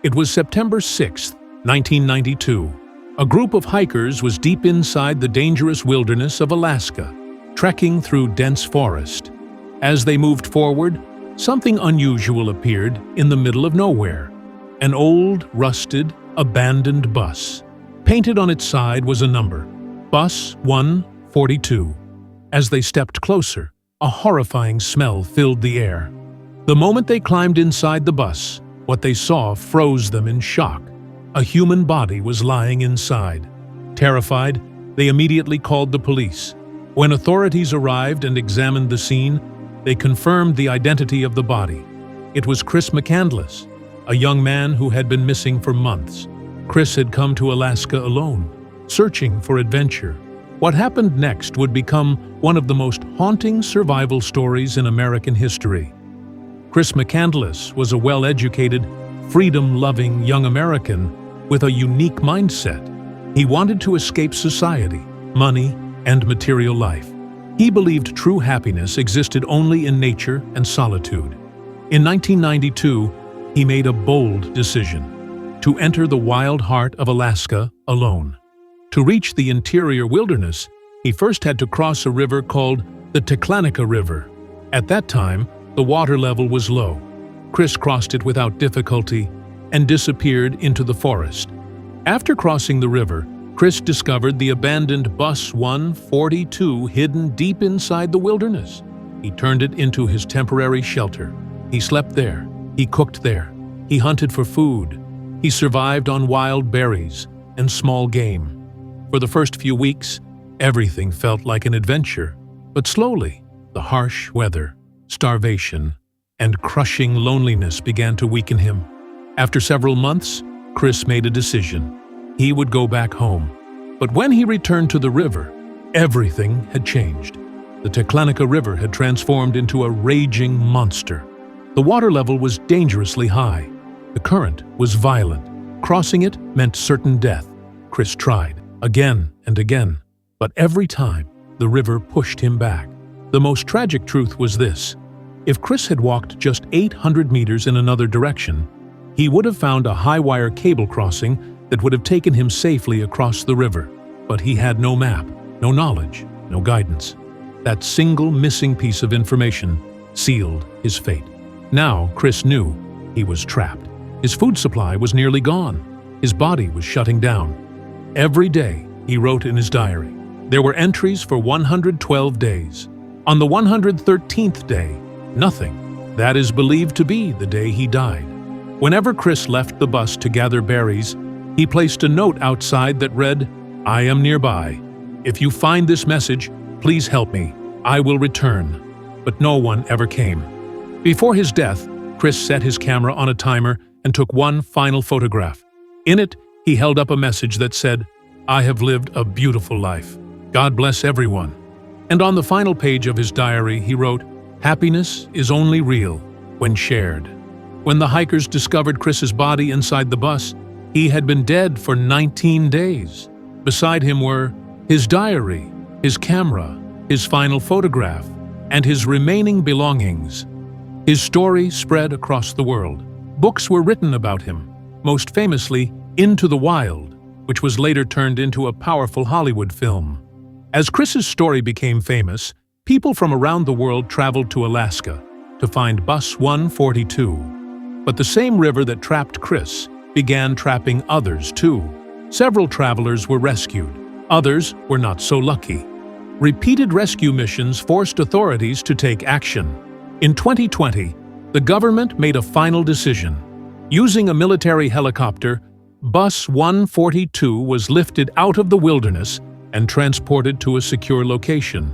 It was September 6, 1992. A group of hikers was deep inside the dangerous wilderness of Alaska, trekking through dense forest. As they moved forward, something unusual appeared in the middle of nowhere. An old, rusted, abandoned bus. Painted on its side was a number, Bus 142. As they stepped closer, a horrifying smell filled the air. The moment they climbed inside the bus, what they saw froze them in shock. A human body was lying inside. Terrified, they immediately called the police. When authorities arrived and examined the scene, they confirmed the identity of the body. It was Chris McCandless, a young man who had been missing for months. Chris had come to Alaska alone, searching for adventure. What happened next would become one of the most haunting survival stories in American history. Chris McCandless was a well-educated, freedom-loving young American with a unique mindset. He wanted to escape society, money, and material life. He believed true happiness existed only in nature and solitude. In 1992, he made a bold decision: to enter the wild heart of Alaska alone. To reach the interior wilderness, he first had to cross a river called the Chronicles River. At that time, the water level was low. Chris crossed it without difficulty and disappeared into the forest. After crossing the river, Chris discovered the abandoned Bus 142 hidden deep inside the wilderness. He turned it into his temporary shelter. He slept there. He cooked there. He hunted for food. He survived on wild berries and small game. For the first few weeks, everything felt like an adventure. But slowly, the harsh weather, starvation, and crushing loneliness began to weaken him. After several months, Chris made a decision. He would go back home. But when he returned to the river, everything had changed. The Chronicles River had transformed into a raging monster. The water level was dangerously high. The current was violent. Crossing it meant certain death. Chris tried, again and again, but every time, the river pushed him back. The most tragic truth was this: if Chris had walked just 800 meters in another direction, he would have found a high-wire cable crossing that would have taken him safely across the river. But he had no map, no knowledge, no guidance. That single missing piece of information sealed his fate. Now, Chris knew he was trapped. His food supply was nearly gone. His body was shutting down. Every day, he wrote in his diary. There were entries for 112 days. On the 113th day, nothing. That is believed to be the day he died. Whenever Chris left the bus to gather berries, he placed a note outside that read, "I am nearby. If you find this message, please help me. I will return." But no one ever came. Before his death, Chris set his camera on a timer and took one final photograph. In it, he held up a message that said, "I have lived a beautiful life. God bless everyone." And on the final page of his diary, he wrote, "Happiness is only real when shared." When the hikers discovered Chris's body inside the bus, he had been dead for 19 days. Beside him were his diary, his camera, his final photograph, and his remaining belongings. His story spread across the world. Books were written about him, most famously Into the Wild, which was later turned into a powerful Hollywood film. As Chris's story became famous, people from around the world traveled to Alaska to find Bus 142. But the same river that trapped Chris began trapping others too. Several travelers were rescued. Others were not so lucky. Repeated rescue missions forced authorities to take action. In 2020, the government made a final decision. Using a military helicopter, Bus 142 was lifted out of the wilderness and transported to a secure location.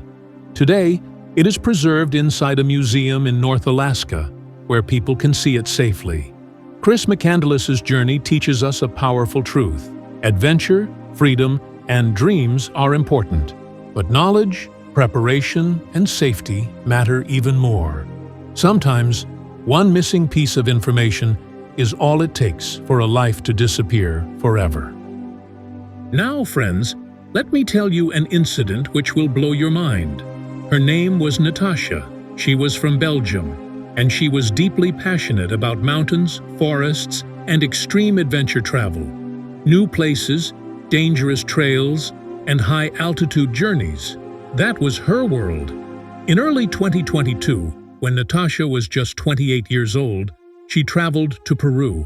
Today, it is preserved inside a museum in North Alaska, where people can see it safely. Chris McCandless's journey teaches us a powerful truth. Adventure, freedom, and dreams are important, but knowledge, preparation, and safety matter even more. Sometimes, one missing piece of information is all it takes for a life to disappear forever. Now, friends, let me tell you an incident which will blow your mind. Her name was Natasha. She was from Belgium, and she was deeply passionate about mountains, forests, and extreme adventure travel. New places, dangerous trails, and high-altitude journeys. That was her world. In early 2022, when Natasha was just 28 years old, she traveled to Peru.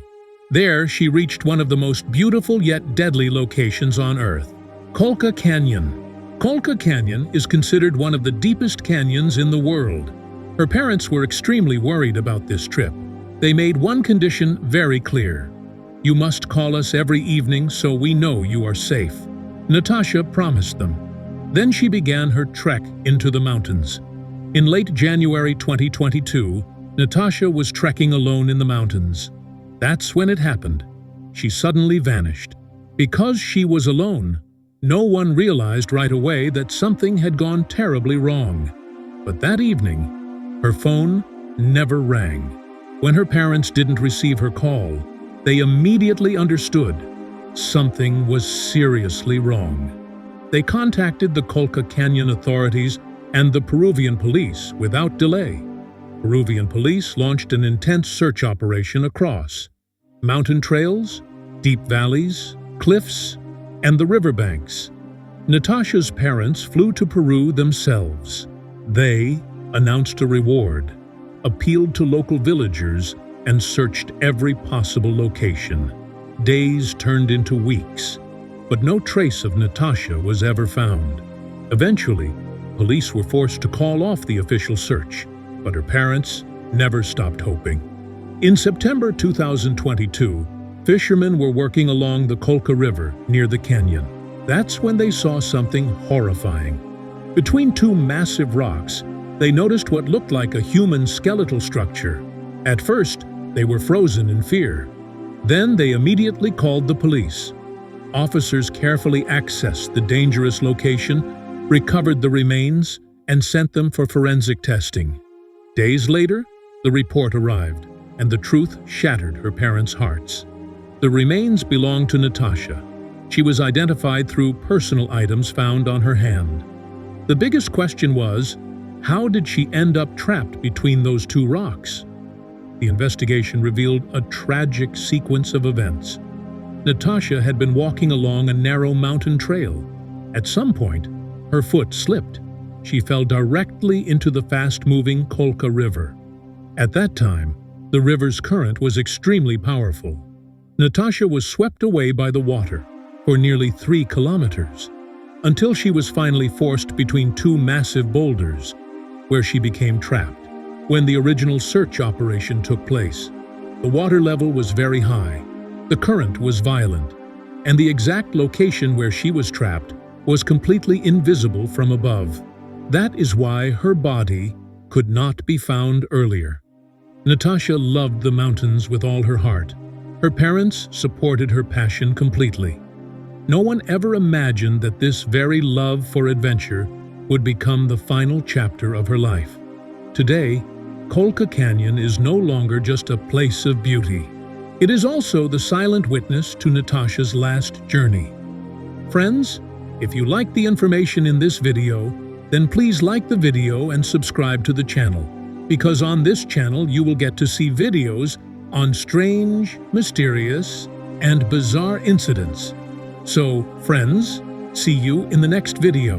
There, she reached one of the most beautiful yet deadly locations on Earth, Colca Canyon. Colca Canyon is considered one of the deepest canyons in the world. Her parents were extremely worried about this trip. They made one condition very clear. "You must call us every evening so we know you are safe." Natasha promised them. Then she began her trek into the mountains. In late January 2022, Natasha was trekking alone in the mountains. That's when it happened. She suddenly vanished. Because she was alone, no one realized right away that something had gone terribly wrong. But that evening, her phone never rang. When her parents didn't receive her call, they immediately understood something was seriously wrong. They contacted the Colca Canyon authorities and the Peruvian police without delay. Peruvian police launched an intense search operation across mountain trails, deep valleys, cliffs, and the riverbanks. Natasha's parents flew to Peru themselves. They announced a reward, appealed to local villagers, and searched every possible location. Days turned into weeks, but no trace of Natasha was ever found. Eventually, police were forced to call off the official search, but her parents never stopped hoping. In September 2022, fishermen were working along the Colca River near the canyon. That's when they saw something horrifying. Between two massive rocks, they noticed what looked like a human skeletal structure. At first, they were frozen in fear. Then they immediately called the police. Officers carefully accessed the dangerous location, recovered the remains, and sent them for forensic testing. Days later, the report arrived, and the truth shattered her parents' hearts. The remains belonged to Natasha. She was identified through personal items found on her hand. The biggest question was, how did she end up trapped between those two rocks? The investigation revealed a tragic sequence of events. Natasha had been walking along a narrow mountain trail. At some point, her foot slipped. She fell directly into the fast-moving Colca River. At that time, the river's current was extremely powerful. Natasha was swept away by the water for nearly 3 kilometers, until she was finally forced between two massive boulders, where she became trapped. When the original search operation took place, the water level was very high, the current was violent, and the exact location where she was trapped was completely invisible from above. That is why her body could not be found earlier. Natasha loved the mountains with all her heart. Her parents supported her passion completely. No one ever imagined that this very love for adventure would become the final chapter of her life. Today, Colca Canyon is no longer just a place of beauty. It is also the silent witness to Natasha's last journey. Friends, if you like the information in this video, then please like the video and subscribe to the channel, because on this channel you will get to see videos on strange, mysterious, and bizarre incidents. So, friends, see you in the next video.